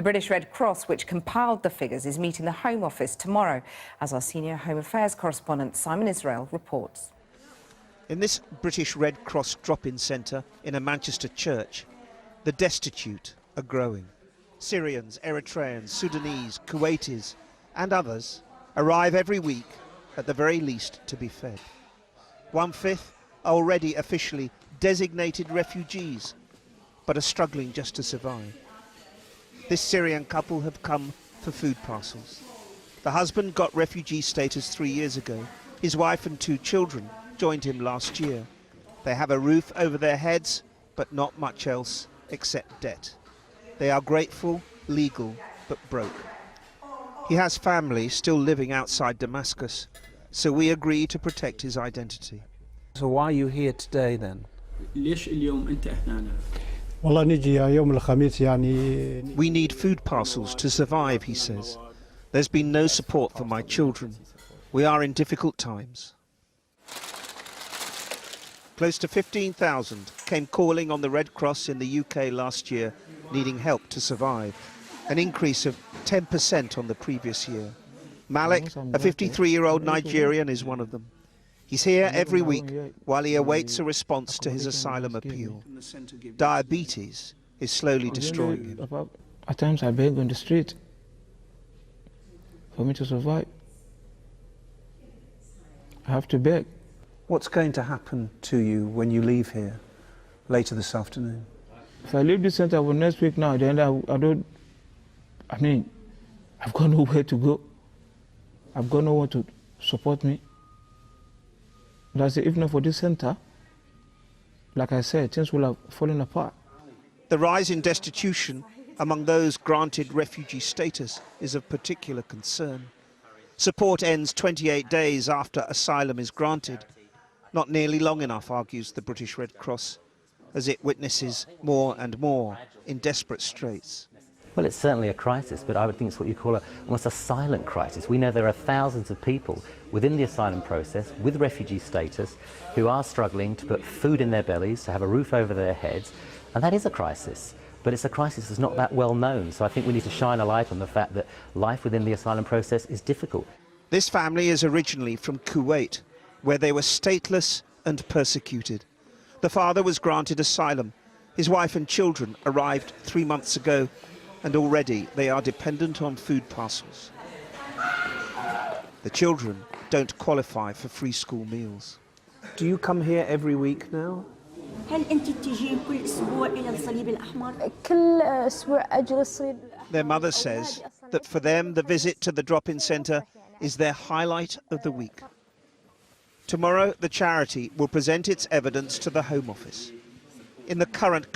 The British Red Cross, which compiled the figures, is meeting the Home Office tomorrow, as our senior Home Affairs correspondent Simon Israel reports. In this British Red Cross drop-in centre in a Manchester church, the destitute are growing. Syrians, Eritreans, Sudanese, Kuwaitis and others arrive every week, at the very least, to be fed. 1/5 are already officially designated refugees, but are struggling just to survive. This Syrian couple have come for food parcels. The husband got refugee status 3 years ago. His wife and 2 children joined him last year. They have a roof over their heads, but not much else except debt. They are grateful, legal, but broke. He has family still living outside Damascus, so we agree to protect his identity. So why are you here today then? We need food parcels to survive, he says. There's been no support for my children. We are in difficult times. Close to 15,000 came calling on the Red Cross in the UK last year, needing help to survive, an increase of 10% on the previous year. Malik, a 53-year-old Nigerian, is one of them. He's here every week while he awaits a response to his asylum appeal. Diabetes is slowly destroying him. At times I beg on the street for me to survive. I have to beg. What's going to happen to you when you leave here later this afternoon? If I leave this center for next week now, then I've got nowhere to go. I've got no one to support me. That's it. If not for this center, like I said, things will have fallen apart. The rise in destitution among those granted refugee status is of particular concern. Support ends 28 days after asylum is granted. Not nearly long enough, argues the British Red Cross, as it witnesses more and more in desperate straits. Well, it's certainly a crisis, but I would think it's what you call almost a silent crisis. We know there are thousands of people within the asylum process with refugee status who are struggling to put food in their bellies, to have a roof over their heads, and that is a crisis. But it's a crisis that's not that well known, so I think we need to shine a light on the fact that life within the asylum process is difficult. This family is originally from Kuwait, where they were stateless and persecuted. The father was granted asylum. His wife and children arrived 3 months ago, and already they are dependent on food parcels. The children don't qualify for free school meals. Do you come here every week now? Their mother says that for them the visit to the drop-in centre is their highlight of the week. Tomorrow the charity will present its evidence to the Home Office. In the current